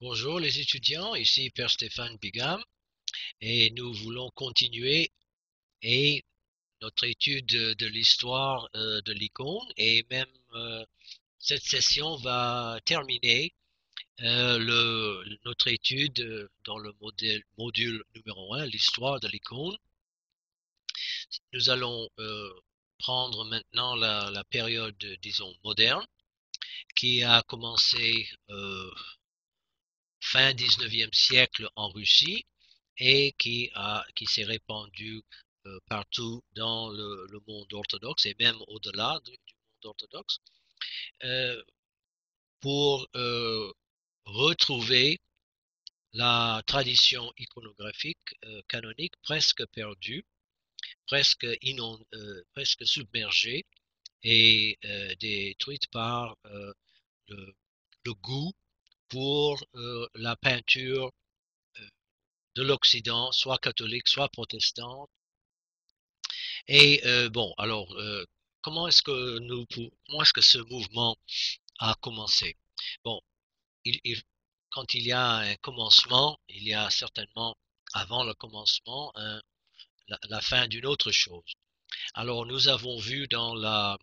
Bonjour les étudiants, ici Père Stéphane Bigam et nous voulons continuer et notre étude de l'histoire de l'icône et même cette session va terminer notre étude dans le module numéro 1, l'histoire de l'icône. Nous allons prendre maintenant la période, disons, moderne qui a commencé fin 19e siècle en Russie et qui s'est répandu partout dans le monde orthodoxe et même au-delà du monde orthodoxe, euh, pour retrouver la tradition iconographique canonique presque perdue, presque submergée et détruite par le goût pour la peinture de l'Occident, soit catholique, soit protestante. Et bon, alors, comment est-ce que ce mouvement a commencé? Bon, quand il y a un commencement, il y a certainement, avant le commencement, la fin d'une autre chose. Alors, nous avons vu dans la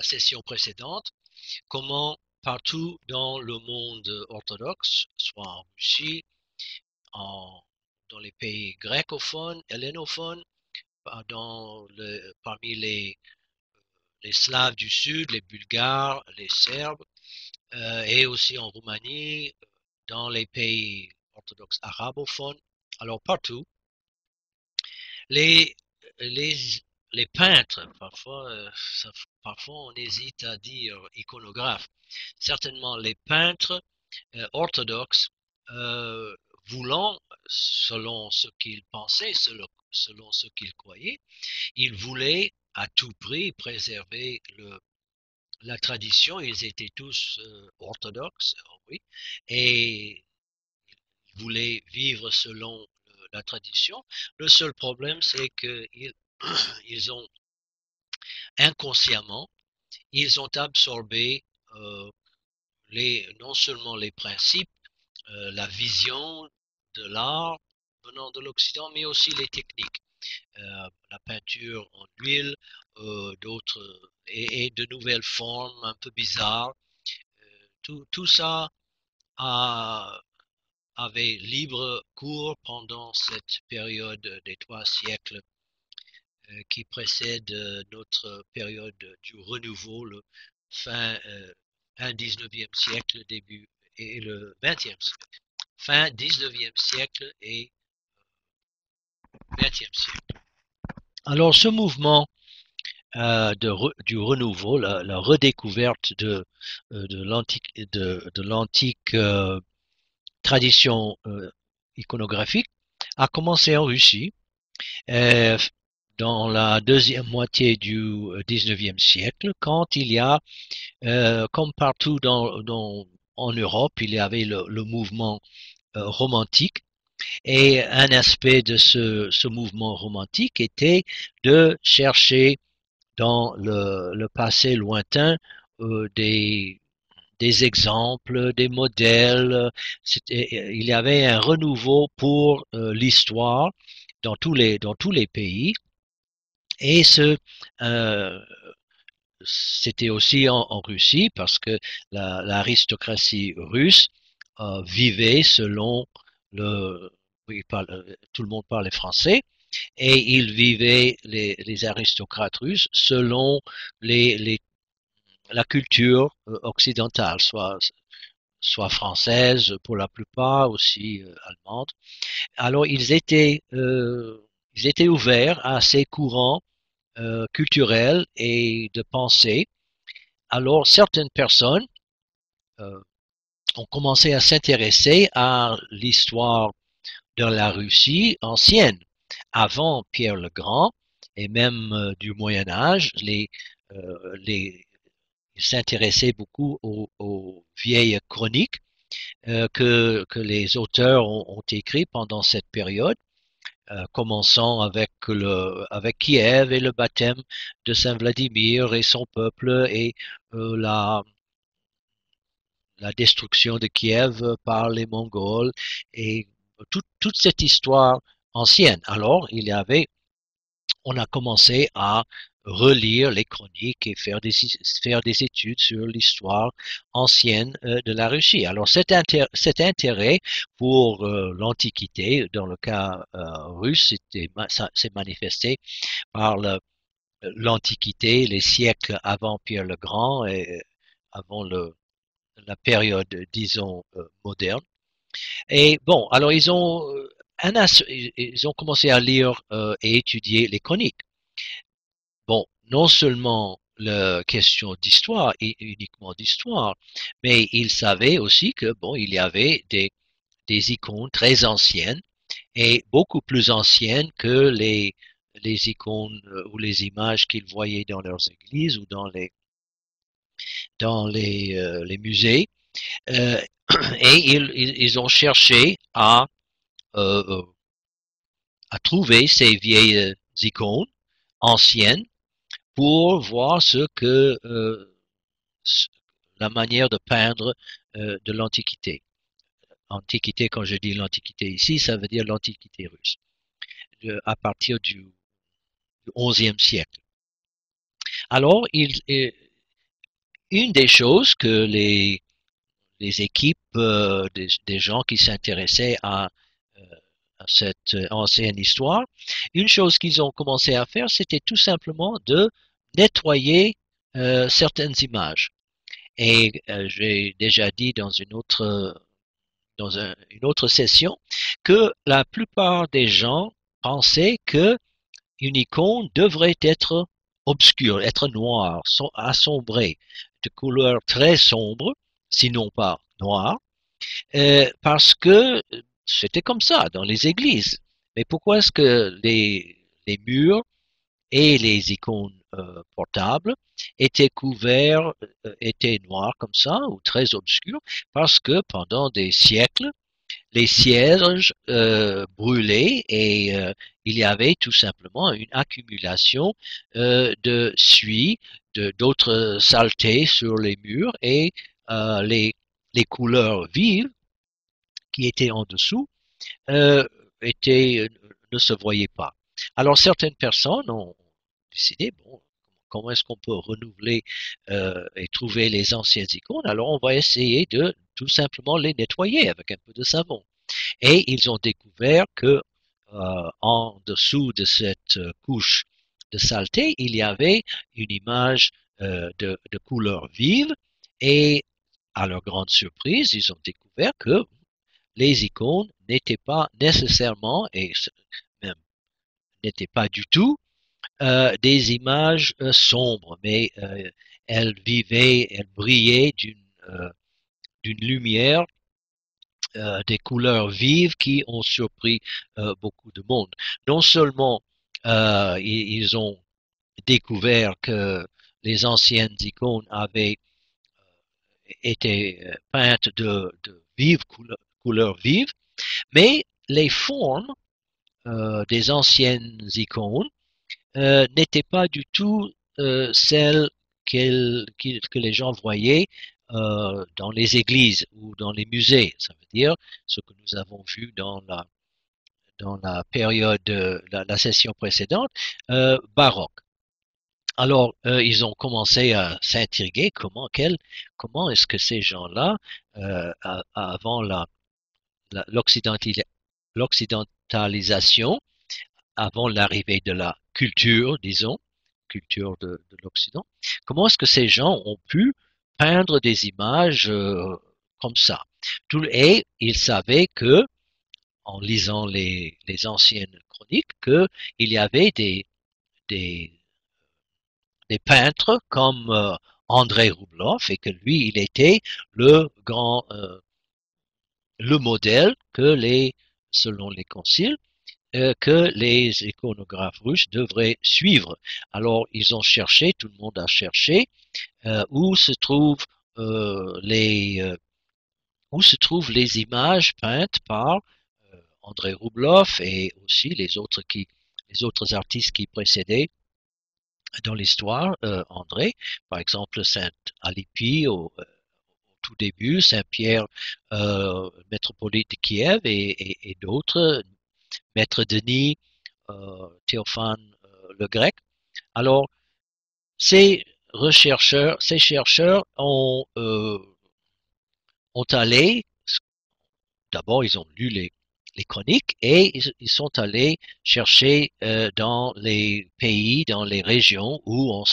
session précédente comment partout dans le monde orthodoxe, soit en Russie, en, dans les pays grecophones, hellénophones, parmi les Slaves du Sud, les Bulgares, les Serbes, et aussi en Roumanie, dans les pays orthodoxes arabophones. Alors partout, les, les, les peintres, parfois on hésite à dire iconographes, certainement les peintres orthodoxes, euh, voulant, selon ce qu'ils pensaient, selon ce qu'ils croyaient, ils voulaient à tout prix préserver la tradition. Ils étaient tous orthodoxes, oui, et ils voulaient vivre selon la tradition. Le seul problème, c'est qu'ils ils ont inconsciemment, ils ont absorbé euh, non seulement les principes, la vision de l'art venant de l'Occident, mais aussi les techniques. La peinture en huile, d'autres et de nouvelles formes un peu bizarres. Tout ça a, avait libre cours pendant cette période des 3 siècles qui précède notre période du renouveau, le fin 19e siècle, début et le 20e siècle. Fin 19e siècle et 20e siècle. Alors ce mouvement du renouveau, la redécouverte de l'antique tradition iconographique a commencé en Russie euh, dans la deuxième moitié du 19e siècle, quand il y a, comme partout en Europe, il y avait le mouvement romantique. Et un aspect de ce mouvement romantique était de chercher dans le passé lointain des exemples, des modèles. Il y avait un renouveau pour l'histoire dans tous les pays. Et euh, c'était aussi en Russie parce que l'aristocratie russe vivait selon le, oui, tout le monde parlait français, et ils vivaient, les aristocrates russes, selon les, la culture occidentale, soit française pour la plupart, aussi allemande. Alors ils étaient ouverts à ces courants culturels et de pensée. Alors certaines personnes euh, ont commencé à s'intéresser à l'histoire de la Russie ancienne, avant Pierre le Grand et même du Moyen Âge. Ils s'intéressaient beaucoup aux vieilles chroniques que les auteurs ont écrits pendant cette période, commençant avec Kiev et le baptême de Saint Vladimir et son peuple et euh, la, la destruction de Kiev par les Mongols et toute cette histoire ancienne. Alors, on a commencé à relire les chroniques et faire des études sur l'histoire ancienne de la Russie. Alors cet intérêt pour l'Antiquité, dans le cas russe, s'est manifesté par l'Antiquité, les siècles avant Pierre le Grand et avant la période, disons, moderne. Et bon, alors ils ont commencé à lire et étudier les chroniques. Bon, non seulement la question d'histoire et uniquement d'histoire, mais ils savaient aussi que bon, il y avait des icônes très anciennes et beaucoup plus anciennes que les icônes ou les images qu'ils voyaient dans leurs églises ou les musées. Euh, et ils ont cherché euh, à trouver ces vieilles icônes anciennes pour voir ce que la manière de peindre de l'Antiquité. Antiquité, quand je dis l'Antiquité ici, ça veut dire l'Antiquité russe, à partir du XIe siècle. Alors, une des choses que les équipes des gens qui s'intéressaient à cette ancienne histoire, une chose qu'ils ont commencé à faire, c'était tout simplement de nettoyer certaines images. Et j'ai déjà dit une autre session que la plupart des gens pensaient que une icône devrait être obscure, être noire, assombrée, de couleur très sombre, sinon pas noire, parce que c'était comme ça dans les églises. Mais pourquoi est-ce que les murs et les icônes portables étaient couverts, étaient noirs comme ça ou très obscurs? Parce que pendant des siècles, les cierges brûlaient et il y avait tout simplement une accumulation de suie, d'autres saletés sur les murs et les couleurs vives qui étaient en dessous euh, étaient, ne se voyaient pas. Alors certaines personnes ont décidé, bon, comment est-ce qu'on peut renouveler et trouver les anciennes icônes? Alors on va essayer de tout simplement les nettoyer avec un peu de savon. Et ils ont découvert que en dessous de cette couche de saleté, il y avait une image de couleur vive et à leur grande surprise, ils ont découvert que les icônes n'étaient pas nécessairement et même n'étaient pas du tout des images sombres, mais elles brillaient d'une lumière des couleurs vives qui ont surpris beaucoup de monde. Non seulement ils ont découvert que les anciennes icônes avaient été peintes de vives couleurs vives, mais les formes des anciennes icônes n'étaient pas du tout celles que les gens voyaient dans les églises ou dans les musées. Ça veut dire ce que nous avons vu dans la période, la session précédente, baroque. Alors, ils ont commencé à s'intriguer comment est-ce que ces gens-là, avant l'occidentalisation, avant l'arrivée de la culture, disons, culture de l'Occident, comment est-ce que ces gens ont pu peindre des images comme ça? Et ils savaient que, en lisant les anciennes chroniques, qu'il y avait des, des peintres comme André Rublev et que lui, il était le modèle selon les conciles, que les iconographes russes devraient suivre. Alors, ils ont cherché, tout le monde a cherché, où se trouvent où se trouvent les images peintes par André Rublev et aussi les autres artistes qui précédaient dans l'histoire, André, par exemple Saint Alipi tout début, Saint-Pierre, métropolite de Kiev, et d'autres, Maître Denis, Théophane le Grec. Alors, ces chercheurs ont allé, d'abord ils ont lu les chroniques et ils sont allés chercher dans les pays, dans les régions où on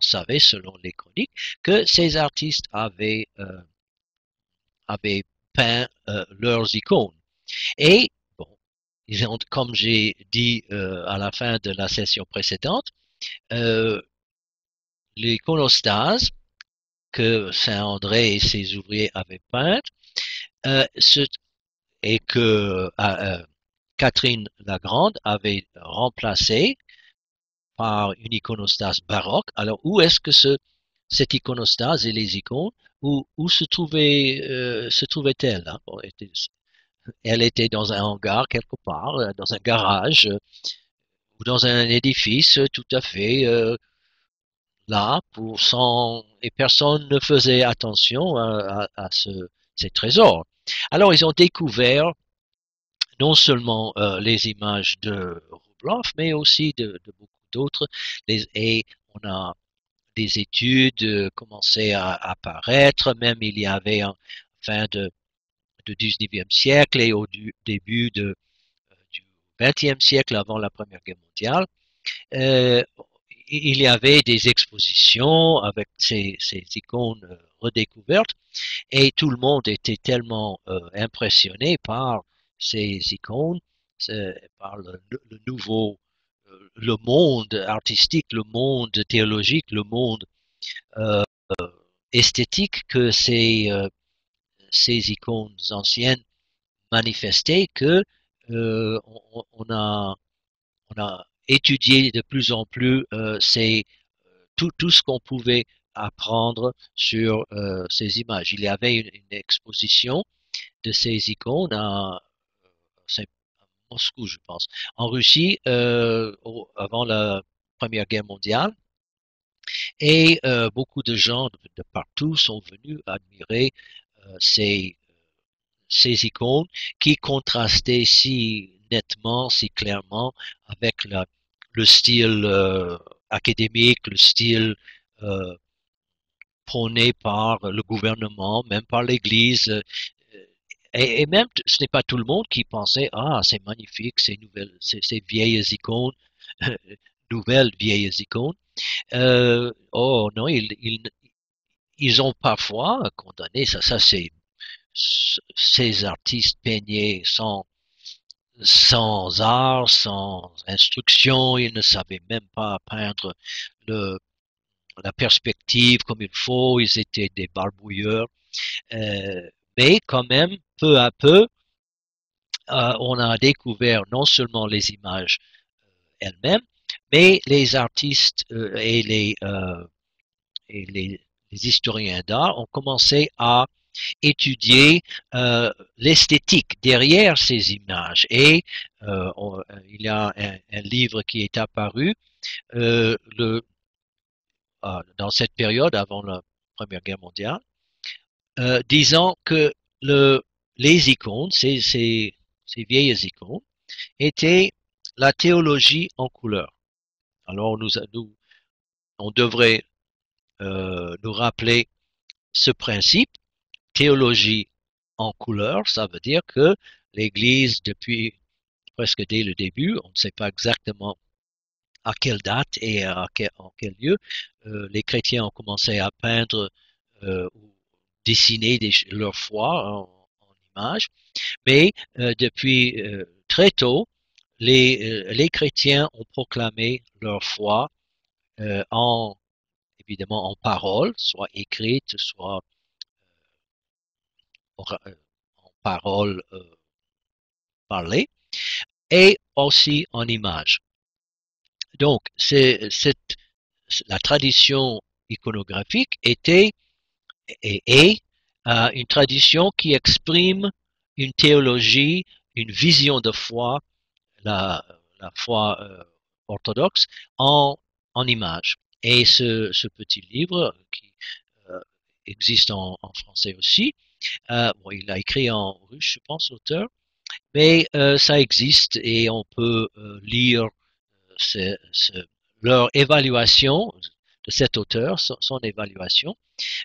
savait, selon les chroniques, que ces artistes avaient peint leurs icônes. Et bon, ils ont, comme j'ai dit à la fin de la session précédente, l'iconostase que Saint-André et ses ouvriers avaient peinte, et que Catherine la Grande avait remplacé par une iconostase baroque. Alors, où est-ce que cette iconostase et les icônes, où se trouvait-elle, hein? Bon, elle était dans un hangar quelque part, dans un garage, ou dans un édifice tout à fait là, et personne ne faisait attention à ces trésors. Alors, ils ont découvert non seulement les images de Rubloff, mais aussi de beaucoup d'autres. Et on a des études commençaient à apparaître, même il y avait en fin du 19e siècle et au début du 20e siècle, avant la Première Guerre mondiale, euh, il y avait des expositions avec ces icônes redécouvertes, et tout le monde était tellement impressionné par ces icônes, par le nouveau, le monde artistique, le monde théologique, le monde euh, esthétique que ces icônes anciennes manifestaient, que on a étudié de plus en plus tout ce qu'on pouvait apprendre sur ces images. Il y avait une exposition de ces icônes à Moscou, je pense, en Russie, avant la Première Guerre mondiale, et beaucoup de gens de partout sont venus admirer ces icônes qui contrastaient si nettement, si clairement avec le style académique, le style euh, prôné par le gouvernement, même par l'Église. Et même, ce n'est pas tout le monde qui pensait, ah, c'est magnifique, ces vieilles icônes, nouvelles vieilles icônes. Oh non, ils ont parfois condamné ça, ces artistes peignaient sans art, sans instruction, ils ne savaient même pas peindre le, la perspective comme il faut, ils étaient des barbouilleurs. Mais quand même, peu à peu, on a découvert non seulement les images elles-mêmes, mais les artistes et les historiens d'art ont commencé à étudier l'esthétique derrière ces images. Et il y a un livre qui est apparu dans cette période avant la Première Guerre mondiale, disant que les icônes, ces vieilles icônes, étaient la théologie en couleur. Alors on devrait nous rappeler ce principe. Théologie en couleur, ça veut dire que l'Église, depuis presque dès le début, on ne sait pas exactement à quelle date et en quel lieu, les chrétiens ont commencé à peindre ou dessiner leur foi en images, mais depuis très tôt, les chrétiens ont proclamé leur foi évidemment en parole, soit écrite, soit en parole parlée, et aussi en images. Donc, la tradition iconographique était et est une tradition qui exprime une théologie, une vision de foi, la foi orthodoxe, en images. Et ce petit livre, qui existe en français aussi. Bon, il a écrit en russe, je pense, l'auteur, mais ça existe et on peut lire ce- ce- leur évaluation de cet auteur, son évaluation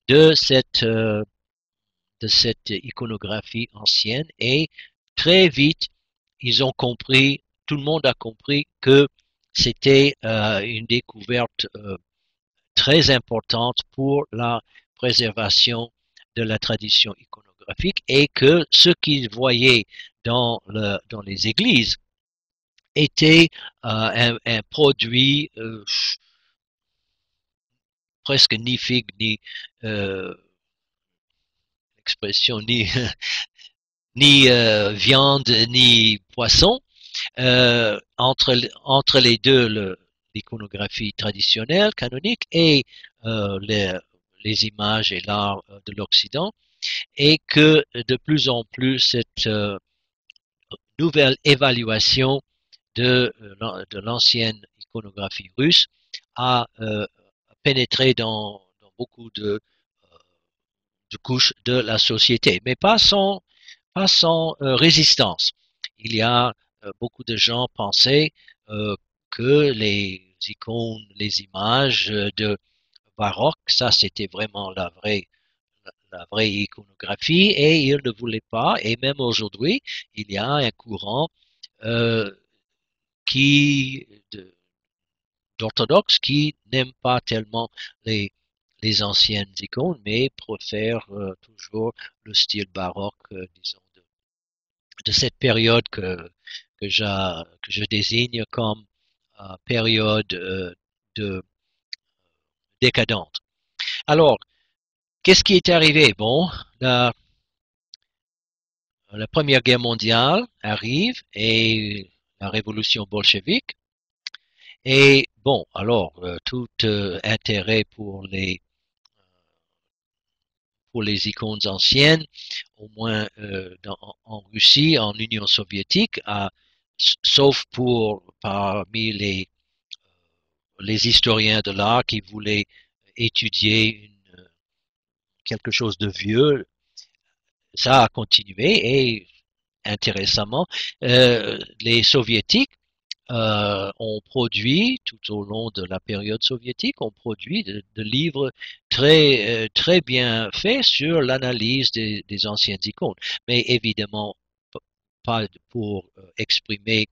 de cette iconographie ancienne et très vite, ils ont compris, tout le monde a compris que c'était une découverte très importante pour la préservation de la tradition iconographique et que ce qu'ils voyaient dans les églises était un produit presque ni figue ni expression ni ni viande ni poisson. Entre les deux, l'iconographie traditionnelle, canonique, et les images et l'art de l'Occident, et que de plus en plus cette nouvelle évaluation de l'ancienne iconographie russe a pénétré dans beaucoup de couches de la société, mais pas sans résistance. Il y a beaucoup de gens pensaient que les icônes, les images de baroque, ça c'était vraiment la vraie iconographie et ils ne voulaient pas. Et même aujourd'hui, il y a un courant euh, qui d'orthodoxes qui n'aiment pas tellement les les anciennes icônes, mais préfèrent toujours le style baroque, disons, de cette période que je désigne comme période de décadente. Alors, qu'est-ce qui est arrivé? Bon, la Première Guerre mondiale arrive et la révolution bolchevique. Et bon, alors, tout intérêt pour les icônes anciennes, au moins en Russie, en Union soviétique, sauf parmi les historiens de l'art qui voulaient étudier quelque chose de vieux, ça a continué et intéressamment, les soviétiques ont produit, tout au long de la période soviétique, ont produit de livres très bien faits sur l'analyse des anciennes icônes. Mais évidemment, pas pour exprimer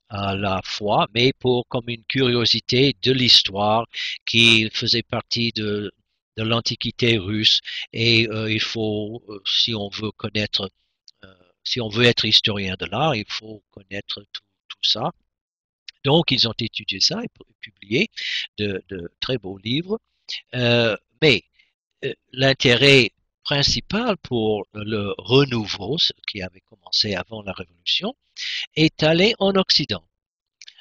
la foi, mais pour comme une curiosité de l'histoire qui faisait partie de l'Antiquité russe. Et il faut, si on veut connaître, euh, si on veut être historien de l'art, il faut connaître tout ça. Donc, ils ont étudié ça et publié de très beaux livres. Mais l'intérêt principal pour le renouveau, ce qui avait commencé avant la Révolution, est allé en Occident.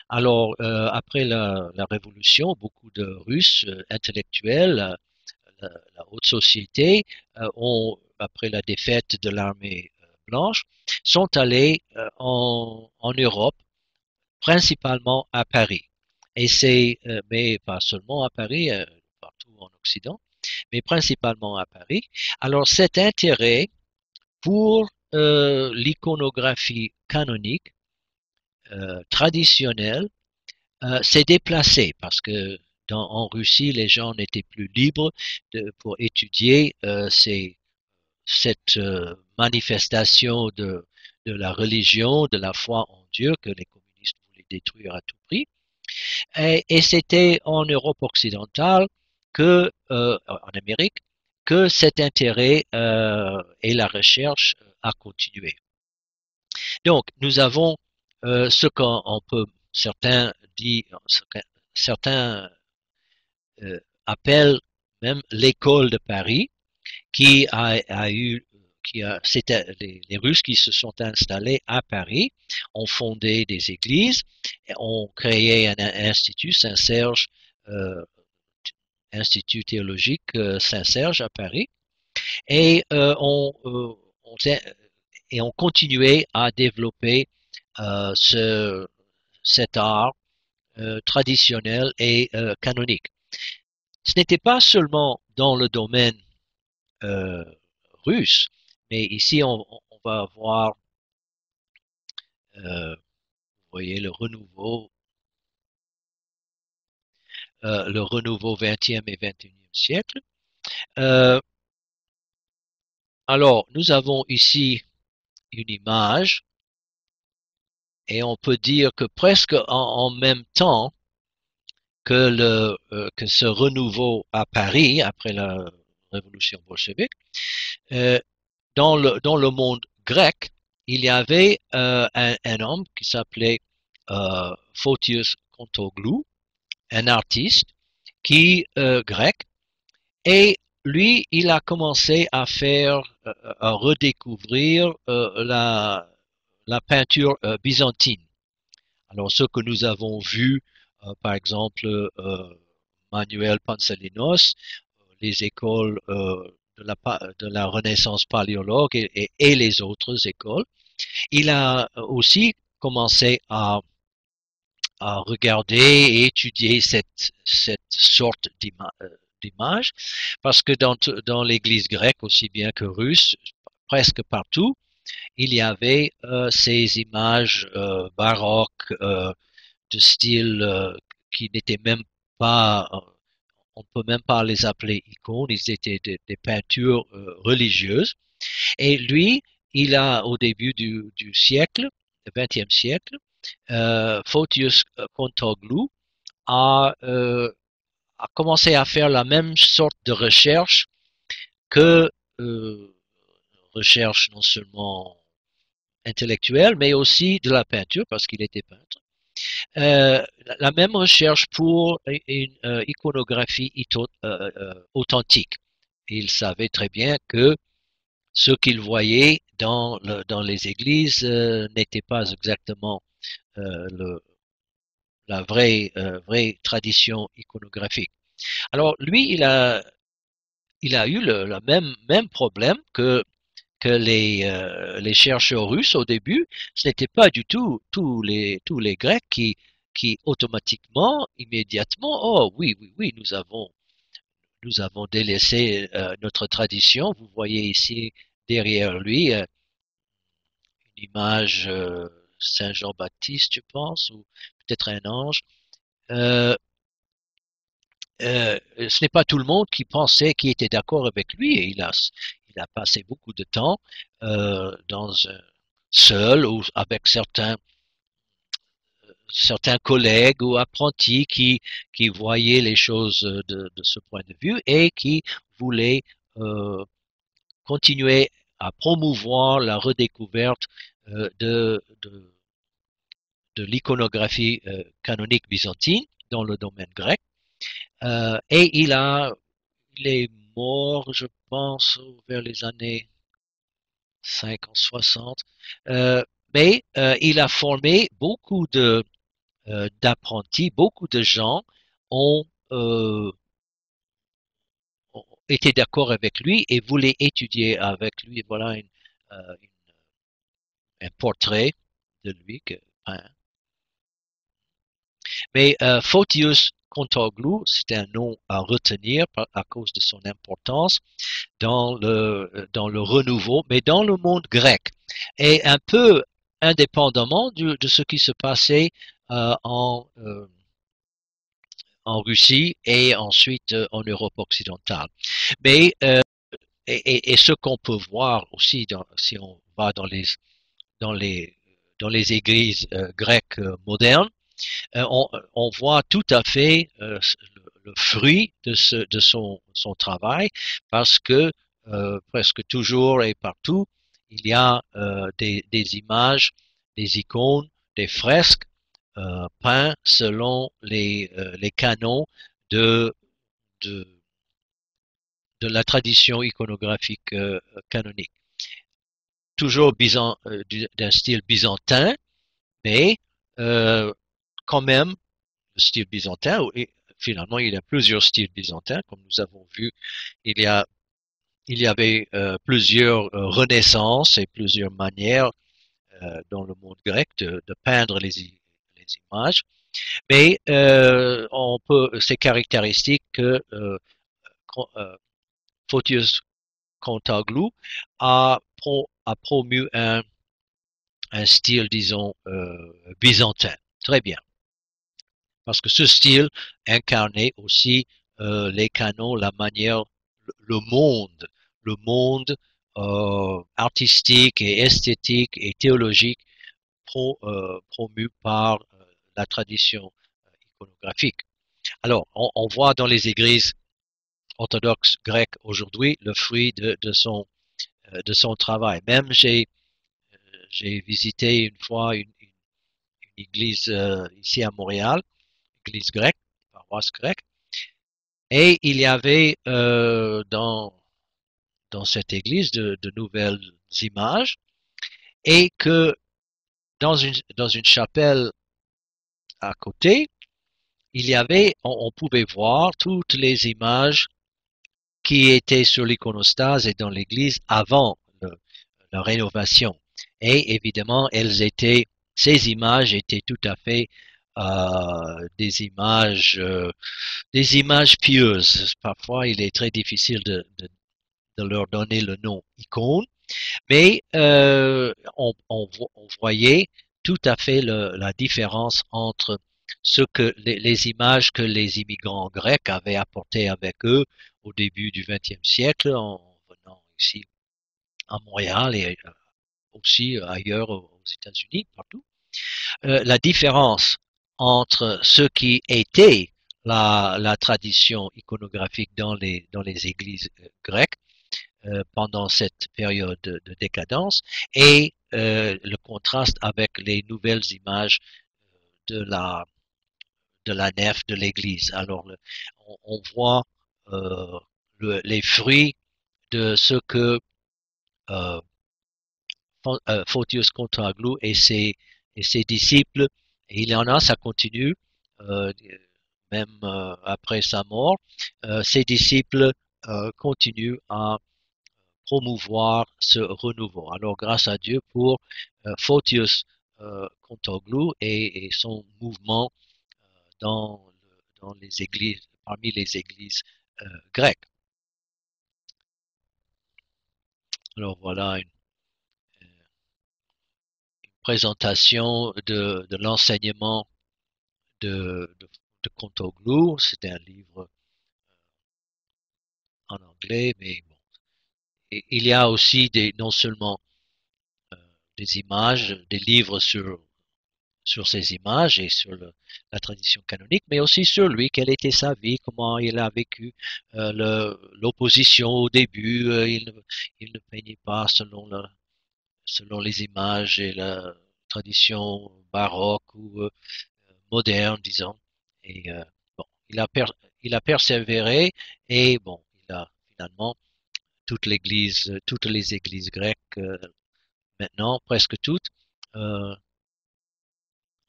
Alors, après la Révolution, beaucoup de Russes intellectuels, la haute société, après la défaite de l'armée blanche, sont allés en Europe, principalement à Paris. Et mais pas seulement à Paris, partout en Occident, mais principalement à Paris. Alors, cet intérêt pour l'iconographie canonique traditionnelle s'est déplacé parce que en Russie, les gens n'étaient plus libres pour étudier cette manifestation de la religion, de la foi en Dieu que les communistes voulaient détruire à tout prix. Et c'était en Europe occidentale en Amérique, que cet intérêt et la recherche a continué. Donc, nous avons ce qu'on peut, certains appellent même l'école de Paris, qui a eu, c'était les Russes qui se sont installés à Paris, ont fondé des églises, ont créé un institut Saint-Serge, euh, institut théologique Saint-Serge à Paris, et ont continué à développer cet art traditionnel et canonique. Ce n'était pas seulement dans le domaine euh, russe. Mais ici, on va avoir, vous voyez, le renouveau 20e et 21e siècle. Euh, alors, nous avons ici une image et on peut dire que presque en même temps que ce renouveau à Paris après la révolution bolchevique, euh, dans le monde grec, il y avait un homme qui s'appelait Photios Kontoglou, un artiste grec, et lui, il a commencé à redécouvrir la peinture byzantine. Alors, ce que nous avons vu, par exemple, Manuel Panselinos, les écoles de la Renaissance paléologue et les autres écoles, il a aussi commencé à regarder et étudier cette sorte d'image, parce que dans l'Église grecque, aussi bien que russe, presque partout, il y avait ces images baroques de style qui n'étaient même pas, on ne peut même pas les appeler icônes, ils étaient des peintures religieuses. Et lui, il a au début du siècle, du XXe siècle, Photios Kontoglou a commencé à faire la même sorte de recherche que recherche non seulement intellectuelle, mais aussi de la peinture, parce qu'il était peintre. La même recherche pour une iconographie authentique. Il savait très bien que ce qu'il voyait dans les églises n'était pas exactement le, vraie tradition iconographique. Alors lui, il a eu le même problème que les chercheurs russes au début. Ce n'était pas du tout tous les Grecs qui automatiquement, immédiatement, oh oui, oui, oui, nous avons délaissé notre tradition. Vous voyez ici derrière lui une image Saint Jean-Baptiste, je pense, ou peut-être un ange. Euh, ce n'est pas tout le monde qui était d'accord avec lui, et il a passé beaucoup de temps seul ou avec certains collègues ou apprentis qui voyaient les choses de ce point de vue et qui voulaient euh, continuer à promouvoir la redécouverte de l'iconographie canonique byzantine dans le domaine grec. Et il est mort, je pense, vers les années 50, 60. Mais il a formé beaucoup d'apprentis, beaucoup de gens ont, euh, ont été d'accord avec lui et voulaient étudier avec lui. Voilà un portrait de lui que peint. Mais Photios Kontoglou, c'est un nom à retenir à cause de son importance dans le renouveau, mais dans le monde grec. Et un peu indépendamment de ce qui se passait euh, en, euh, en Russie et ensuite en Europe occidentale. Mais et ce qu'on peut voir aussi si on va dans les dans les églises grecques modernes, on voit tout à fait le fruit de son travail parce que presque toujours et partout, il y a des images, des icônes, des fresques peints selon les canons de, de, de la tradition iconographique canonique. Toujours d'un style byzantin, mais euh, quand même le style byzantin. Et finalement, il y a plusieurs styles byzantins, comme nous avons vu. Il y a, il y avait plusieurs renaissances et plusieurs manières dans le monde grec de peindre les images. Mais c'est caractéristique que Photios Contaglou a promu un style, disons, byzantin. Très bien. Parce que ce style incarnait aussi les canons, la manière, le monde artistique et esthétique et théologique promu par la tradition iconographique. Alors, on voit dans les églises orthodoxes grecques aujourd'hui le fruit de son travail. Même j'ai visité une fois une église ici à Montréal, église grecque, paroisse grecque, et il y avait dans cette église de nouvelles images, et que dans une chapelle à côté, il y avait, on pouvait voir toutes les images qui étaient sur l'iconostase et dans l'église avant la rénovation. Et évidemment, ces images étaient tout à fait des images pieuses. Parfois, il est très difficile de leur donner le nom icône, mais on voyait tout à fait la différence entre ce que les images que les immigrants grecs avaient apportées avec eux au début du XXe siècle en venant ici à Montréal et aussi ailleurs aux États-Unis, partout. La différence entre ce qui était la tradition iconographique dans les églises grecques pendant cette période de décadence et le contraste avec les nouvelles images de de la nef de l'église. Alors, on voit les fruits de ce que euh, Photios Contaglou et ses disciples, et il y en a, ça continue, euh, même après sa mort, ses disciples continuent à promouvoir ce renouveau. Alors, grâce à Dieu pour Photios Contaglou et son mouvement dans, dans les églises, parmi les églises grecques. Alors voilà une présentation de l'enseignement de Contoglou. C'est un livre en anglais, mais bon. Et il y a aussi non seulement des images, des livres sur ces images et sur la tradition canonique, mais aussi sur lui, quelle était sa vie, comment il a vécu l'opposition au début. Il ne peignait pas selon les images et la tradition baroque ou moderne, disons. Et bon, il a persévéré et bon, il a finalement toutes les églises grecques maintenant, presque toutes, euh,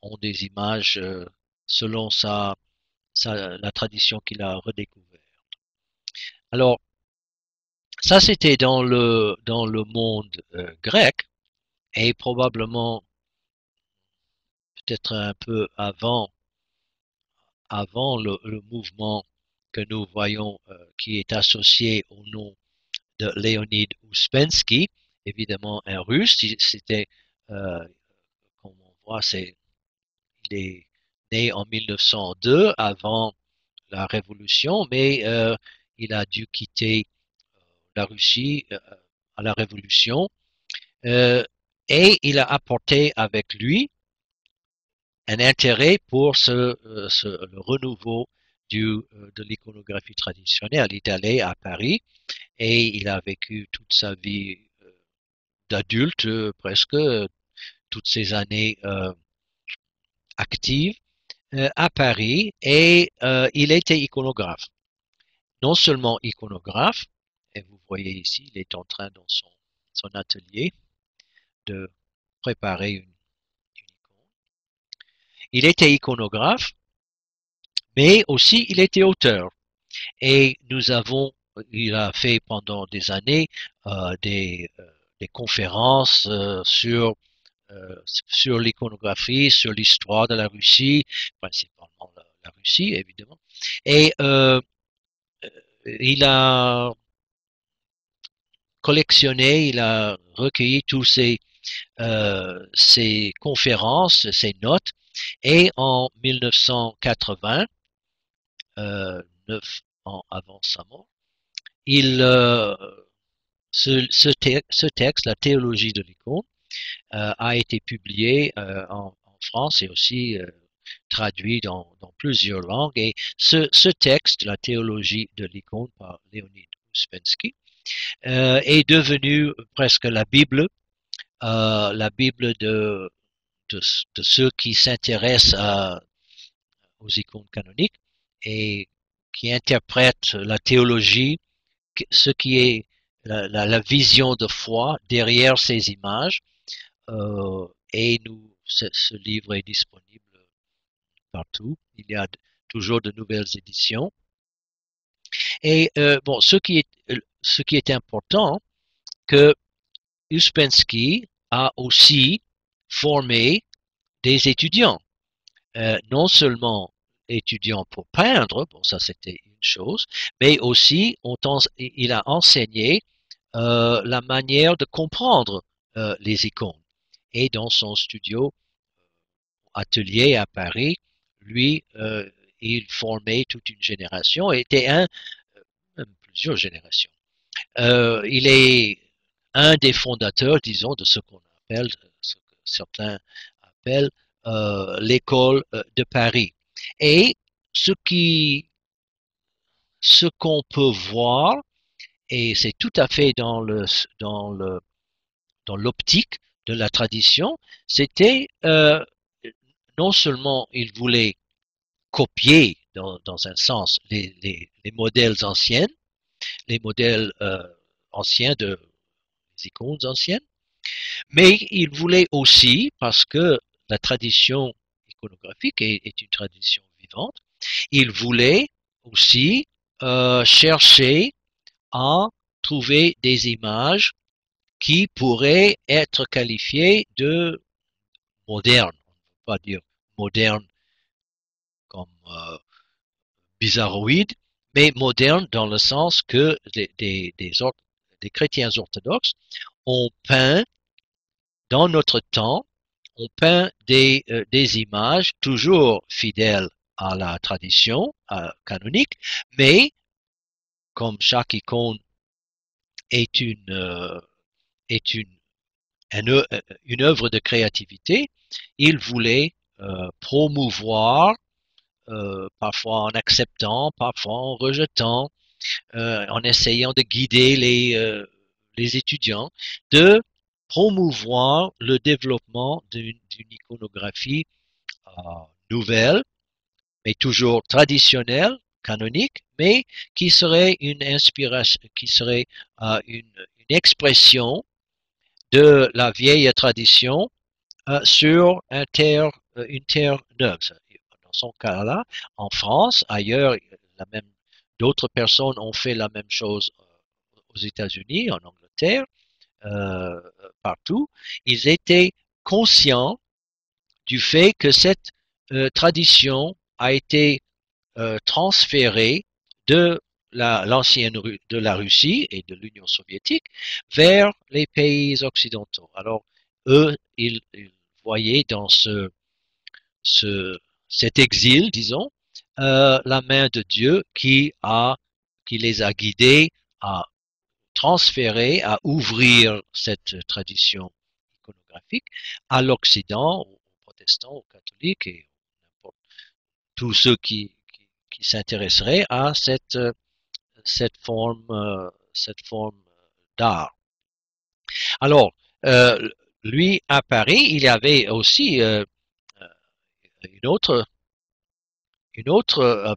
ont des images selon la tradition qu'il a redécouverte. Alors, ça c'était dans le monde grec et probablement peut-être un peu avant le mouvement que nous voyons qui est associé au nom de Léonid Ouspensky, évidemment un russe. C'était, comme on voit, il est né en 1902, avant la Révolution, mais il a dû quitter la Russie à la Révolution et il a apporté avec lui un intérêt pour le renouveau de l'iconographie traditionnelle. Il est allé à Paris et il a vécu toute sa vie d'adulte, presque toutes ses années actives à Paris et il était iconographe. Non seulement iconographe, et vous voyez ici, il est en train dans son atelier de préparer une icône. Il était iconographe, mais aussi il était auteur. Et il a fait pendant des années des conférences sur l'iconographie, sur l'histoire de la Russie, principalement la Russie évidemment. Et il a collectionné, il a recueilli tous ses conférences, ses notes, et en 1980, 9 ans avant sa mort, il, ce texte, la théologie de l'icône, a été publié en France et aussi traduit dans plusieurs langues. Et ce texte, la théologie de l'icône par Leonid Ouspensky, est devenu presque la Bible de ceux qui s'intéressent aux icônes canoniques et qui interprètent la théologie, ce qui est la vision de foi derrière ces images. Et ce livre est disponible partout. Il y a toujours de nouvelles éditions. Et bon, ce qui est important, que Ouspensky a aussi formé des étudiants, non seulement étudiants pour peindre, bon ça c'était une chose, mais aussi il a enseigné la manière de comprendre les icônes. Et dans son studio atelier à Paris, lui, il formait toute une génération, était même plusieurs générations. Il est un des fondateurs, disons, de ce qu'on appelle, ce que certains appellent l'école de Paris. Et ce qu'on peut voir, et c'est tout à fait dans l'optique de la tradition, c'était non seulement il voulait copier dans un sens les modèles anciens, les modèles anciens des icônes anciennes, mais il voulait aussi, parce que la tradition iconographique est une tradition vivante, il voulait aussi chercher à trouver des images qui pourraient être qualifiées de modernes. On ne peut pas dire moderne comme bizarroïde, mais moderne dans le sens que des chrétiens orthodoxes ont peint dans notre temps, on peint des images toujours fidèles à la tradition canonique, mais comme chaque icône est est une œuvre de créativité, il voulait promouvoir, parfois en acceptant, parfois en rejetant, en essayant de guider les étudiants, de promouvoir le développement d'une iconographie nouvelle, mais toujours traditionnelle, canonique, mais qui serait une inspiration, qui serait une expression de la vieille tradition sur une terre neuve. Dans son cas-là, en France, ailleurs, d'autres personnes ont fait la même chose aux États-Unis, en Angleterre, partout. Ils étaient conscients du fait que cette tradition a été transférée de de la Russie et de l'Union soviétique vers les pays occidentaux. Alors, eux, ils voyaient dans cet exil, disons, la main de Dieu qui les a guidés à transférer, à ouvrir cette tradition iconographique à l'Occident, aux protestants, aux catholiques et tous ceux qui s'intéresseraient à cette forme d'art. Alors, lui, à Paris, il y avait aussi une autre,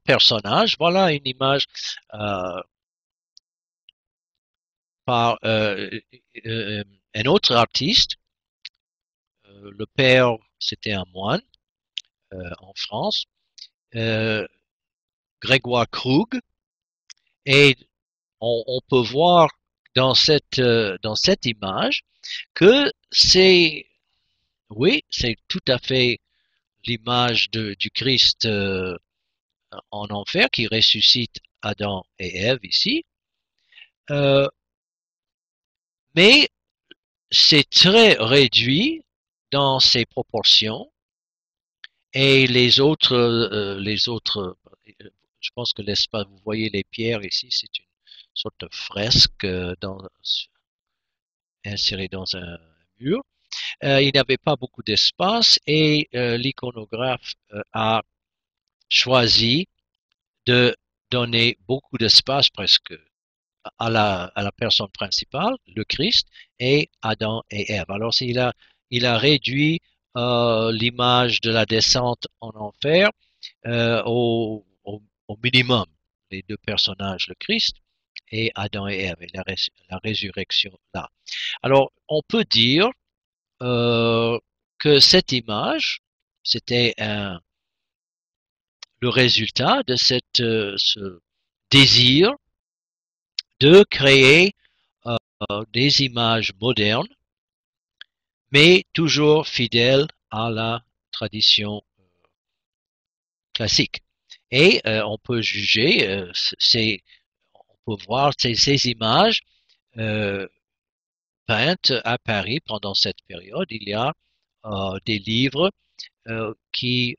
personnage. Voilà une image par un autre artiste. Le père, c'était un moine en France, Grégoire Krug, et on peut voir dans cette image que oui, c'est tout à fait l'image du Christ en enfer qui ressuscite Adam et Ève ici. Euh, mais c'est très réduit dans ses proportions et je pense que l'espace, vous voyez les pierres ici, c'est une sorte de fresque insérée dans un mur. Il n'y avait pas beaucoup d'espace et l'iconographe a choisi de donner beaucoup d'espace presque à la personne principale, le Christ, et Adam et Ève. Alors il a réduit l'image de la descente en enfer au minimum. Les deux personnages, le Christ et Adam et Ève, et la résurrection là. Alors on peut dire que cette image, c'était le résultat de ce désir de créer des images modernes, mais toujours fidèles à la tradition classique. Et on peut juger, on peut voir ces images euh, peintes à Paris pendant cette période. Il y a des livres qui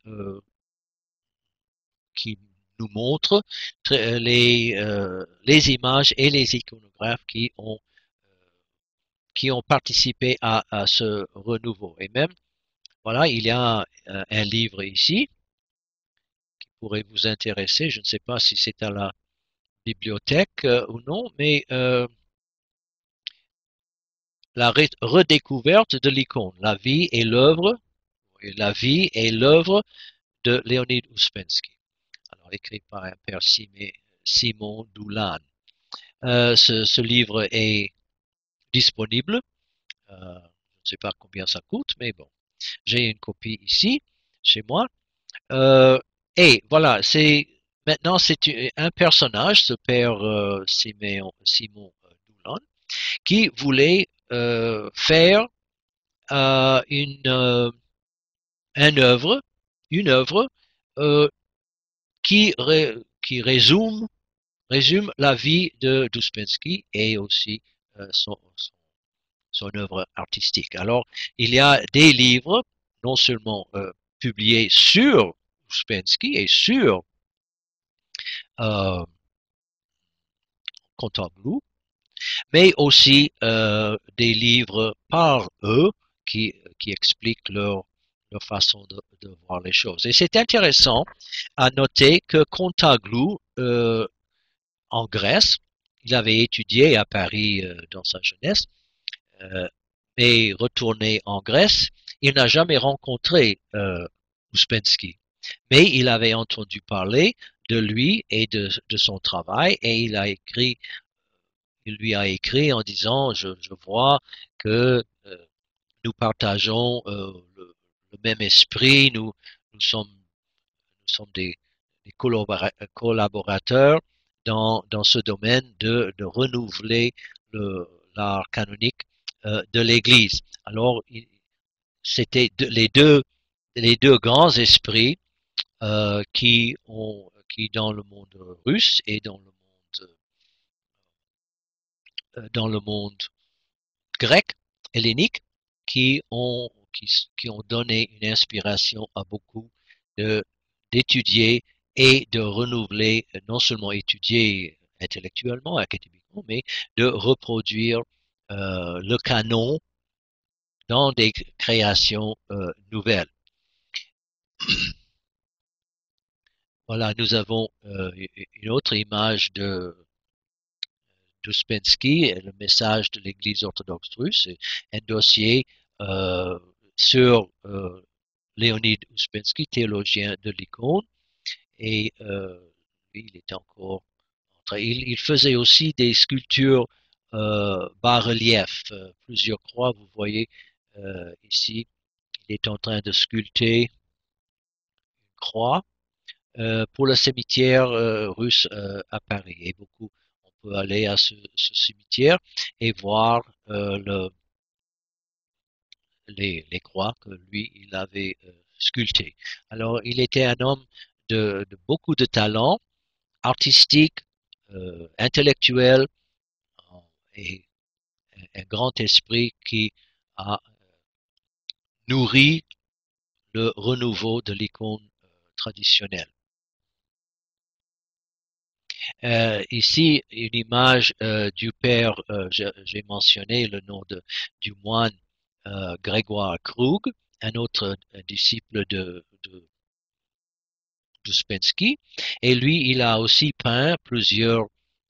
nous montrent les images et les iconographes qui ont participé à ce renouveau. Et même, voilà, il y a un livre ici qui pourrait vous intéresser. Je ne sais pas si c'est à la bibliothèque ou non, mais la redécouverte de l'icône, la vie et l'œuvre de Léonid Ouspensky. Alors, écrit par un père Simon Doulan. Ce livre est disponible. Je ne sais pas combien ça coûte, mais bon, j'ai une copie ici, chez moi. Euh, et voilà, maintenant c'est un personnage, ce père Simon Doulan, qui voulait faire œuvre, une œuvre euh, qui résume la vie de Ouspensky et aussi son œuvre artistique. Alors, il y a des livres, non seulement publiés sur Ouspensky et sur euh, Contamplou, mais aussi des livres par eux qui expliquent leur façon de voir les choses. Et c'est intéressant à noter que Contaglou, en Grèce, il avait étudié à Paris dans sa jeunesse, euh, et retourné en Grèce, il n'a jamais rencontré Ouspensky. Mais il avait entendu parler de lui et de son travail et il lui a écrit en disant je vois que nous partageons le même esprit, nous sommes des collaborateurs dans ce domaine de renouveler l'art canonique de l'Église. Alors, c'était les deux grands esprits qui dans le monde russe et dans le monde grec, hellénique, qui ont donné une inspiration à beaucoup d'étudier et de renouveler, non seulement étudier intellectuellement, académiquement, mais de reproduire le canon dans des créations nouvelles. Voilà, nous avons une autre image d'Ouspensky, le message de l'Église orthodoxe russe, un dossier euh, sur Léonid Ouspensky, théologien de l'icône, et il est encore il faisait aussi des sculptures bas-relief, plusieurs croix, vous voyez ici, il est en train de sculpter une croix pour le cimetière russe à Paris. Et beaucoup, on peut aller à ce cimetière et voir les croix que lui, il avait sculptées. Alors, il était un homme de beaucoup de talent artistique, intellectuel et un grand esprit qui a nourri le renouveau de l'icône traditionnelle. Ici, une image du père, j'ai mentionné le nom du moine Grégoire Krug, un autre disciple de Ouspensky, et lui, il a aussi peint plusieurs,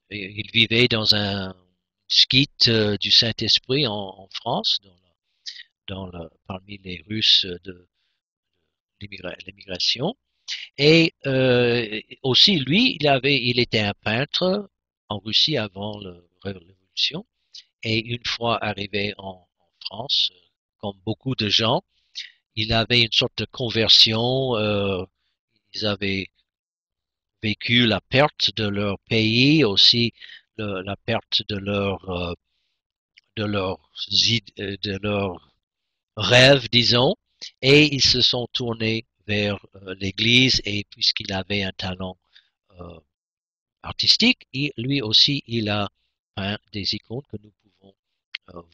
il vivait dans un skite du Saint-Esprit en France, parmi les Russes de l'immigration. Et aussi, lui, il était un peintre en Russie avant la Révolution. Et une fois arrivé en France, comme beaucoup de gens, il avait une sorte de conversion. Ils avaient vécu la perte de leur pays, aussi la perte de leurs de leur rêve, disons, et ils se sont tournés vers l'Église, et puisqu'il avait un talent euh, artistique, lui aussi, il a peint des icônes que nous pouvons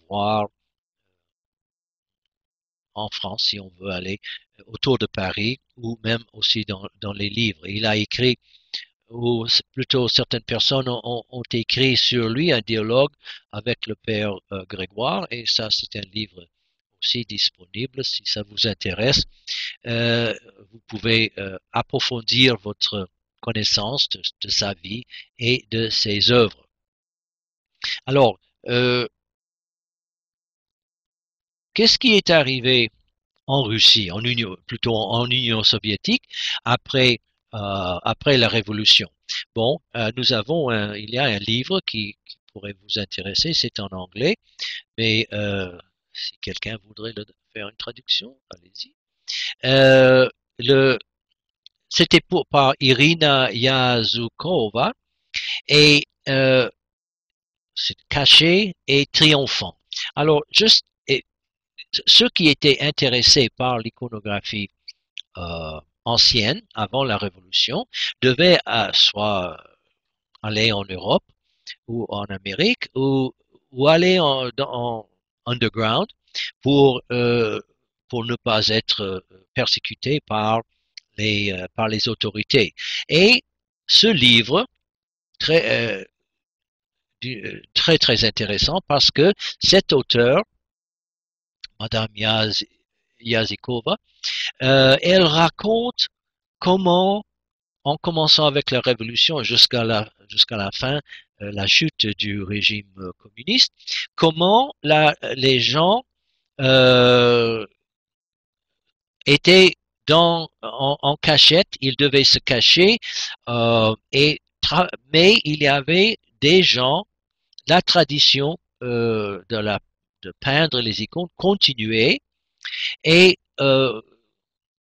voir en France si on veut aller autour de Paris, ou même aussi dans les livres. Il a écrit, ou plutôt certaines personnes ont écrit sur lui un dialogue avec le père Grégoire, et ça c'est un livre aussi disponible si ça vous intéresse. Vous pouvez approfondir votre connaissance de sa vie et de ses œuvres. Alors, qu'est-ce qui est arrivé en Russie, plutôt en Union soviétique, après la Révolution? Bon, il y a un livre qui pourrait vous intéresser, c'est en anglais, mais si quelqu'un voudrait faire une traduction, allez-y. Euh, le, C'était par Irina Yazukova, et c'est caché et triomphant. Alors, ceux qui étaient intéressés par l'iconographie ancienne, avant la Révolution, devaient soit aller en Europe ou en Amérique, ou aller en underground pour, pour ne pas être persécutés par les autorités. Et ce livre, très, très, très intéressant, parce que cet auteur, Madame Yazikova, elle raconte comment, en commençant avec la Révolution jusqu'à la fin, la chute du régime communiste, comment les gens euh, étaient en cachette, ils devaient se cacher, mais il y avait des gens, la tradition de peindre les icônes continuait, et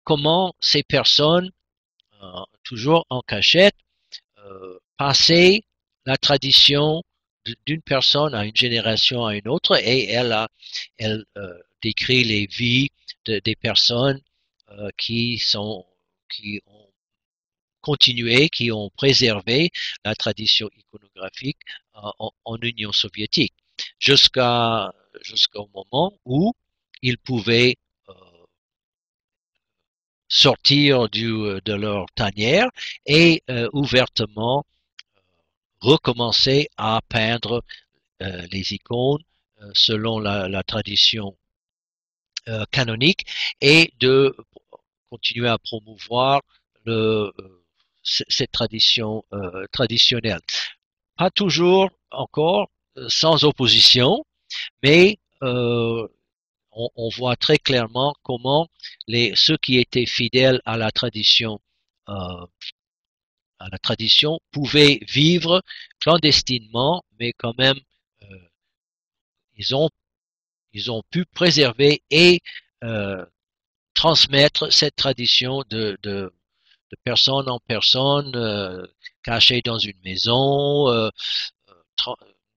comment ces personnes, toujours en cachette, passaient la tradition d'une personne à une génération à une autre, et elle décrit les vies des personnes qui ont continué, qui ont préservé la tradition iconographique en Union soviétique, jusqu'au moment où ils pouvaient sortir de leur tanière et ouvertement recommencer à peindre les icônes selon la tradition canonique, et de continuer à promouvoir cette tradition traditionnelle. Pas toujours encore sans opposition, mais on voit très clairement comment ceux qui étaient fidèles euh, à la tradition pouvaient vivre clandestinement, mais quand même euh, ils ont ils ont pu préserver et euh, transmettre cette tradition de personne en personne, cachée dans une maison,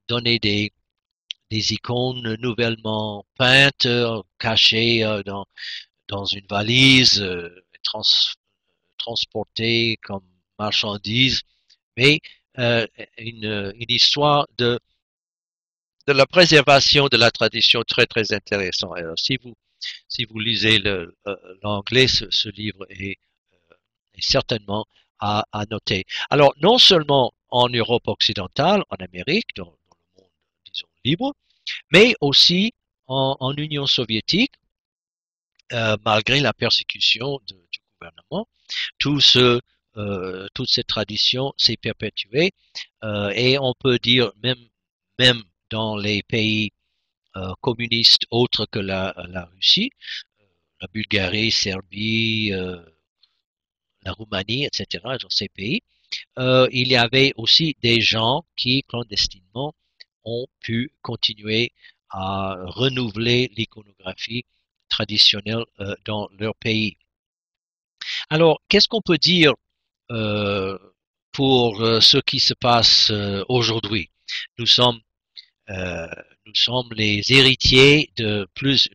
donner des icônes nouvellement peintes, cachées dans une valise, transportées comme marchandises, mais une histoire de la préservation de la tradition très très intéressant. Alors, si vous lisez l'anglais, ce livre est certainement à noter. Alors, non seulement en Europe occidentale, en Amérique, dans le monde, disons, libre, mais aussi en Union soviétique, malgré la persécution du gouvernement, tout toute cette tradition s'est perpétuée et on peut dire même dans les pays communistes autres que la Russie, la Bulgarie, Serbie, la Roumanie, etc., dans ces pays, il y avait aussi des gens qui, clandestinement, ont pu continuer à renouveler l'iconographie traditionnelle dans leur pays. Alors, qu'est-ce qu'on peut dire euh, pour ce qui se passe aujourd'hui? Nous sommes euh, nous sommes les héritiers de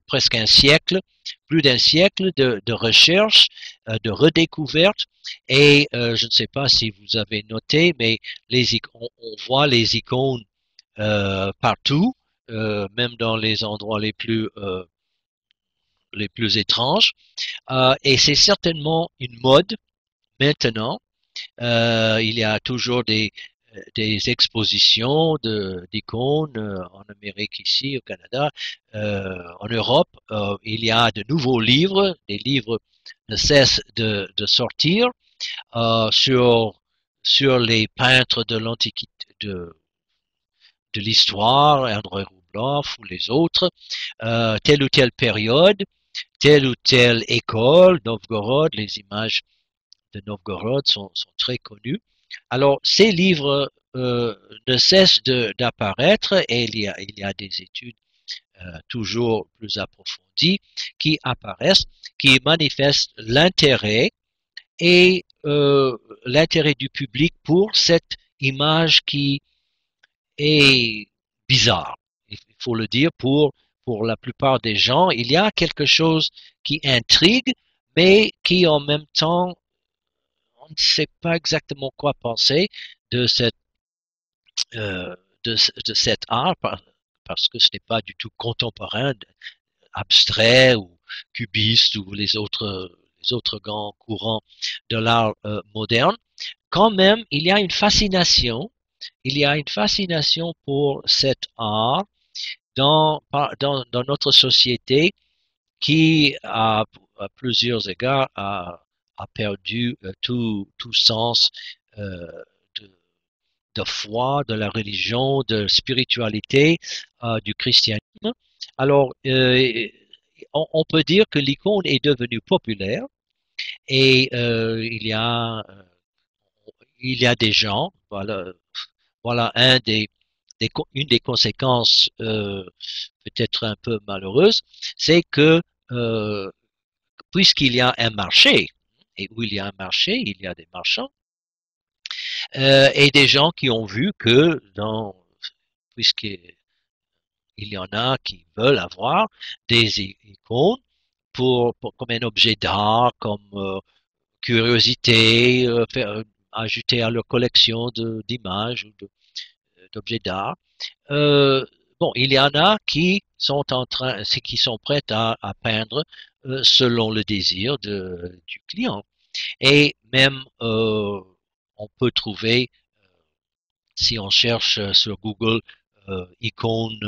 presque un siècle, plus d'un siècle de recherche, de redécouverte. Et je ne sais pas si vous avez noté, mais on voit les icônes partout, même dans les endroits les plus étranges. Et c'est certainement une mode maintenant. Il y a toujours des expositions d'icônes en Amérique ici, au Canada, en Europe. Il y a de nouveaux livres, des livres ne cessent de sortir sur les peintres de l'Antiquité, de l'histoire, André Roublev ou les autres, telle ou telle période, telle ou telle école, Novgorod, les images de Novgorod sont très connues. Alors, ces livres ne cessent d'apparaître et il y a des études toujours plus approfondies qui apparaissent, qui manifestent l'intérêt et l'intérêt du public pour cette image qui est bizarre. Il faut le dire pour la plupart des gens, il y a quelque chose qui intrigue, mais qui en même temps on ne sait pas exactement quoi penser de euh, de cet art parce que ce n'est pas du tout contemporain, abstrait ou cubiste ou les autres grands courants de l'art moderne. Quand même, il y a une fascination pour cet art dans notre société qui, à plusieurs égards, a perdu tout sens euh, de, de foi, de la religion, de spiritualité, du christianisme. Alors, on peut dire que l'icône est devenue populaire et il y a des gens, voilà une des conséquences peut-être un peu malheureuses, c'est que euh, puisqu'il y a un marché, et où il y a un marché, il y a des marchands, et des gens qui ont vu que puisqu'il y en a qui veulent avoir des icônes comme un objet d'art, comme curiosité, ajouter à leur collection d'images ou d'objets d'art. Euh, bon, il y en a qui sont prêts à peindre selon le désir du client. Et même, on peut trouver, si on cherche sur Google, icônes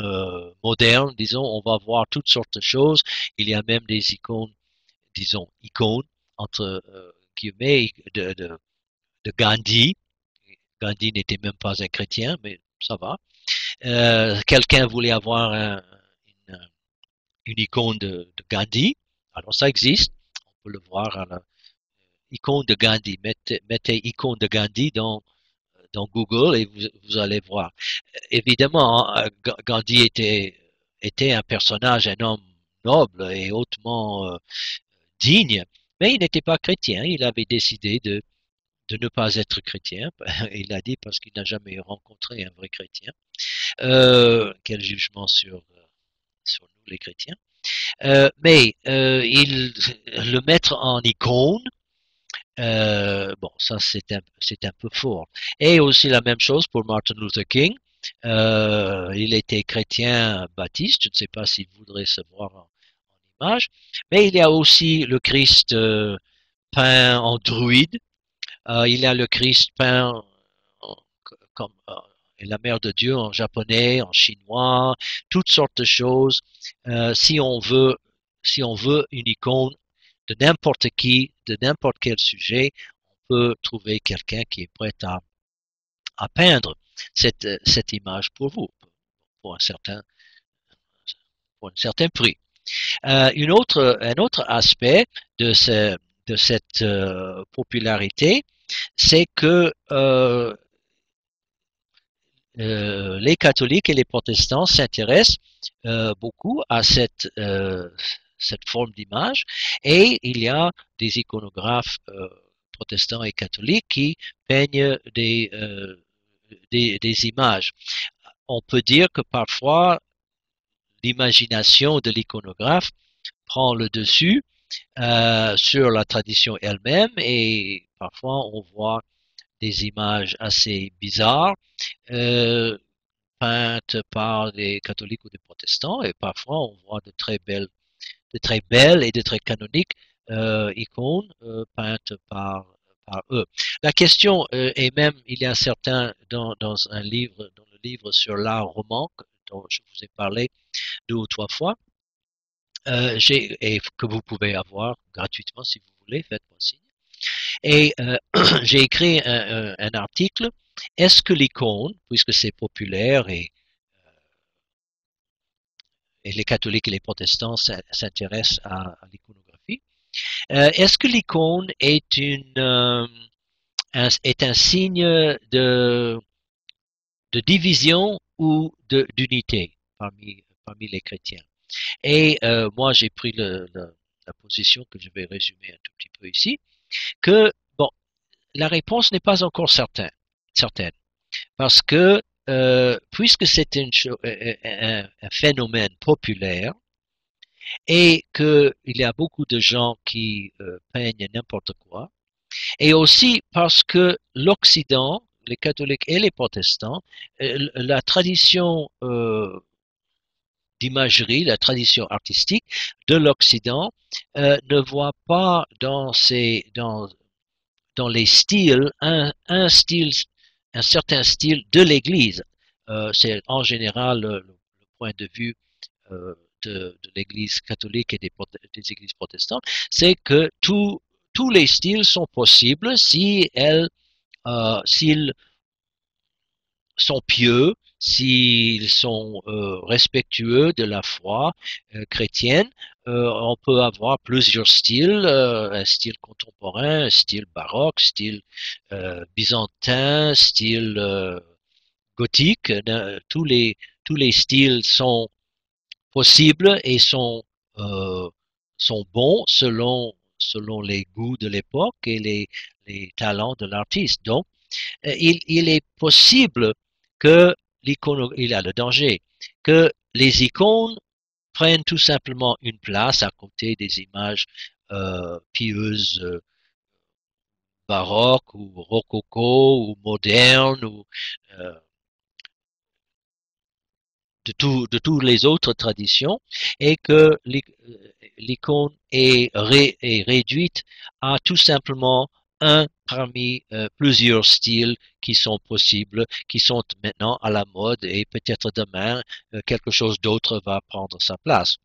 modernes, disons, on va voir toutes sortes de choses. Il y a même des icônes, disons, icônes, entre guillemets, de Gandhi. Gandhi n'était même pas un chrétien, mais ça va. Quelqu'un voulait avoir une icône de Gandhi. Alors ça existe, on peut le voir à la icône de Gandhi. Mettez icône de Gandhi dans Google et vous allez voir. Évidemment, Gandhi était un personnage, un homme noble et hautement digne, mais il n'était pas chrétien. Il avait décidé de ne pas être chrétien. Il a dit parce qu'il n'a jamais rencontré un vrai chrétien. Quel jugement sur nous les chrétiens. Mais le mettre en icône, bon, ça c'est un peu fort. Et aussi la même chose pour Martin Luther King. Il était chrétien baptiste, je ne sais pas s'il voudrait se voir en image, mais il y a aussi le Christ peint en druide, il y a le Christ peint comme la mère de Dieu en japonais, en chinois, toutes sortes de choses. Si on veut, si on veut une icône de n'importe qui, de n'importe quel sujet, on peut trouver quelqu'un qui est prêt à peindre cette image pour vous, pour un certain, pour un certain prix. Un autre aspect de cette popularité, c'est que les catholiques et les protestants s'intéressent beaucoup à cette forme d'image, et il y a des iconographes protestants et catholiques qui peignent des images. On peut dire que parfois l'imagination de l'iconographe prend le dessus sur la tradition elle-même, et parfois on voit des images assez bizarres peintes par des catholiques ou des protestants, et parfois on voit de très belles et de très canoniques icônes peintes par eux. La question est même, il y a certains dans un livre, dans le livre sur l'art roman dont je vous ai parlé 2 ou 3 fois, et que vous pouvez avoir gratuitement si vous voulez, faites-moi signe. Et j'ai écrit un article. Est-ce que l'icône, puisque c'est populaire et les catholiques et les protestants s'intéressent à l'iconographie, est-ce que l'icône est est un signe de division ou d'unité parmi les chrétiens? Et moi, j'ai pris la position que je vais résumer un tout petit peu ici, que bon, la réponse n'est pas encore certaine, parce que puisque c'est un phénomène populaire et qu'il y a beaucoup de gens qui peignent n'importe quoi, et aussi parce que l'Occident, les catholiques et les protestants, la tradition d'imagerie, la tradition artistique de l'Occident ne voit pas dans les styles un certain style de l'Église. C'est en général le point de vue de l'Église catholique et des églises protestantes, c'est que tous les styles sont possibles si s'ils sont pieux, s'ils sont respectueux de la foi chrétienne. On peut avoir plusieurs styles, un style contemporain, un style baroque, style byzantin, style gothique. Tous les styles sont possibles et sont bons selon les goûts de l'époque et les talents de l'artiste. Donc, il est possible que il y a le danger que les icônes prennent tout simplement une place à côté des images pieuses baroques ou rococo ou modernes ou euh, de toutes les autres traditions, et que l'icône est réduite à tout simplement un parmi plusieurs styles qui sont possibles, qui sont maintenant à la mode, et peut-être demain quelque chose d'autre va prendre sa place.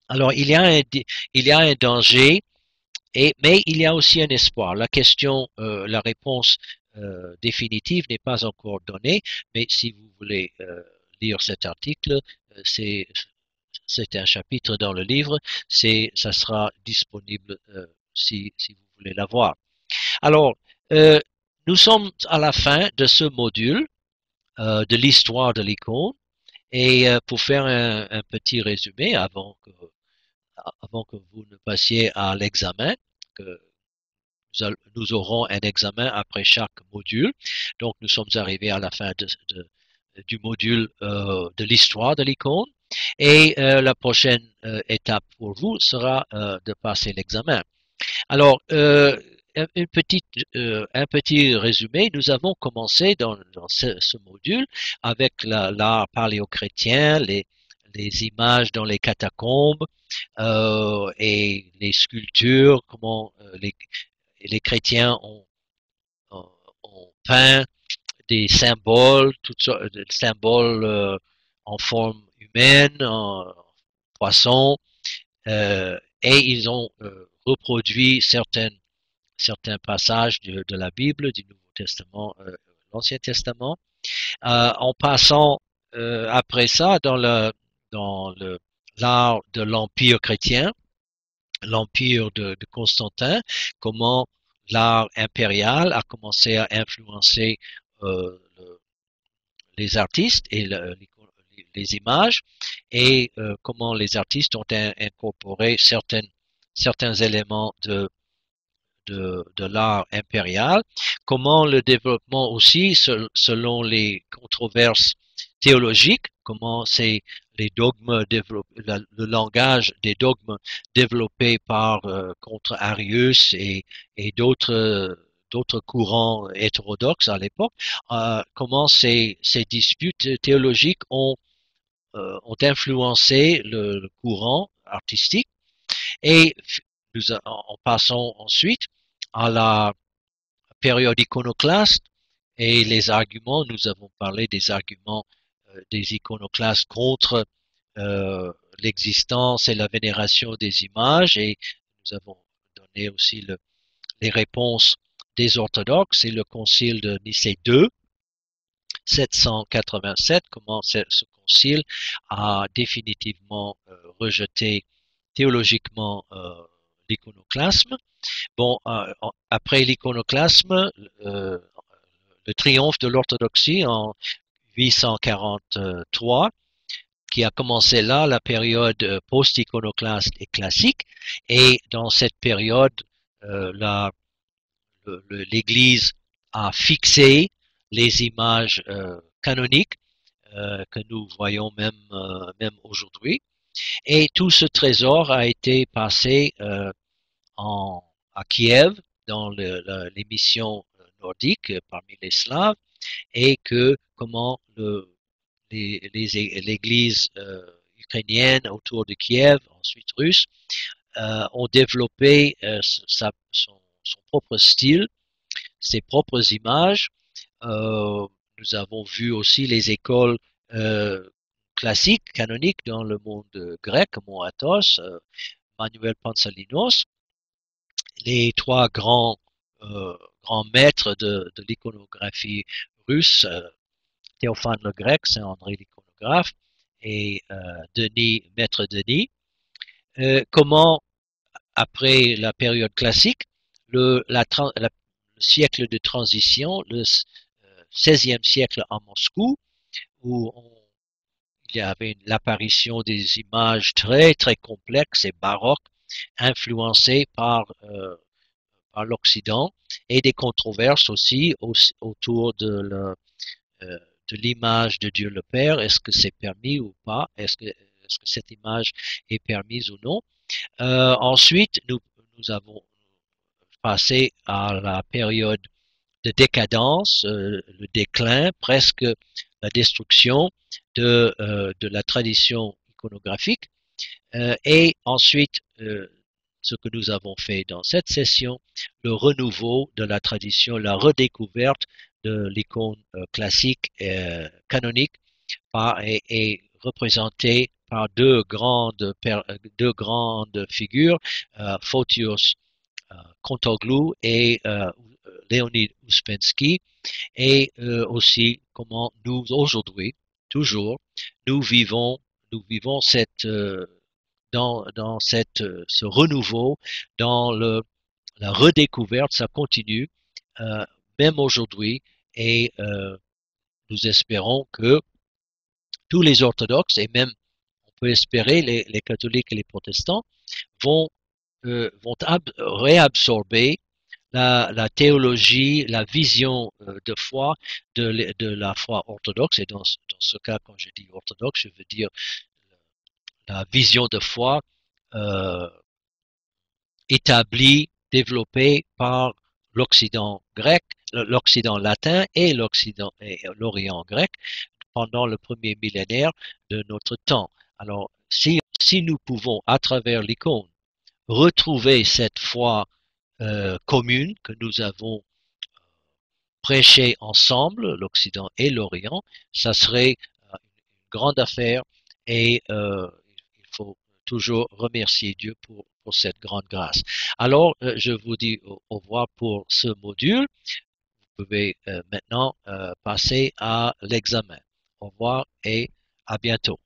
Alors il y a un danger, mais il y a aussi un espoir. La question, la réponse définitive n'est pas encore donnée, mais si vous voulez lire cet article, c'est un chapitre dans le livre, ça sera disponible si vous voulez la voir. Alors, nous sommes à la fin de ce module de l'histoire de l'icône, et pour faire un petit résumé avant que vous ne passiez à l'examen, que nous aurons un examen après chaque module. Donc, nous sommes arrivés à la fin du module de l'histoire de l'icône, et la prochaine étape pour vous sera de passer l'examen. Alors, un petit résumé. Nous avons commencé dans ce module avec l'art paléochrétien, les images dans les catacombes et les sculptures, comment les chrétiens ont peint des symboles, toutes sortes de symboles en forme humaine, en poisson, et ils ont reproduit certains passages de la Bible, du Nouveau Testament, l'Ancien Testament, en passant après ça dans l'art de l'Empire chrétien, l'Empire de Constantin, comment l'art impérial a commencé à influencer les artistes et les images, et comment les artistes ont incorporé certains éléments de l'art impérial, comment le développement aussi, selon les controverses théologiques, comment c'est les dogmes le langage des dogmes développés par contre Arius et d'autres courants hétérodoxes à l'époque, comment ces disputes théologiques ont influencé le courant artistique, et en passant ensuite à la période iconoclaste et les arguments. Nous avons parlé des arguments des iconoclastes contre l'existence et la vénération des images, et nous avons donné aussi les réponses des orthodoxes et le concile de Nicée II, 787, comment ce concile a définitivement rejeté théologiquement l'iconoclasme. Bon, après l'iconoclasme, le triomphe de l'orthodoxie en 843, qui a commencé là la période post-iconoclaste et classique, et dans cette période, l'Église a fixé les images canoniques que nous voyons même aujourd'hui, et tout ce trésor a été passé à Kiev dans les missions nordiques parmi les Slaves, et que comment l'Église ukrainienne autour de Kiev, ensuite russe, ont développé son propre style, ses propres images. Nous avons vu aussi les écoles classiques, canoniques dans le monde grec, comme Athos, Manuel Pansalinos, les trois grands maîtres de l'iconographie russe, Théophane le Grec, Saint André l'iconographe, et Maître Denis. Comment, après la période classique, le siècle de transition, le XVIe siècle à Moscou, où il y avait l'apparition des images très très complexes et baroques, influencées par l'Occident, et des controverses aussi autour de l'image de Dieu le Père. Est-ce que c'est permis ou pas? Est-ce que cette image est permise ou non? Ensuite, nous avons passé à la période de décadence, le déclin, presque la destruction de la tradition iconographique. Et ensuite, ce que nous avons fait dans cette session, le renouveau de la tradition, la redécouverte de l'icône classique canonique est représentée par deux grandes figures, Photios Kontoglou et Leonid Ouspensky, et aussi comment nous aujourd'hui, toujours, nous vivons dans ce renouveau, dans la redécouverte. Ça continue même aujourd'hui, et nous espérons que tous les orthodoxes, et même on peut espérer les catholiques et les protestants, vont réabsorber la théologie, la vision de foi de la foi orthodoxe. Et dans ce cas, quand je dis orthodoxe, je veux dire la vision de foi établie, développée par l'Occident grec, l'Occident latin et l'Orient grec pendant le premier millénaire de notre temps. Alors, si nous pouvons, à travers l'icône, retrouver cette foi commune que nous avons prêché ensemble, l'Occident et l'Orient, ça serait une grande affaire et il faut toujours remercier Dieu pour cette grande grâce. Alors, je vous dis au revoir pour ce module. Vous pouvez maintenant passer à l'examen. Au revoir et à bientôt.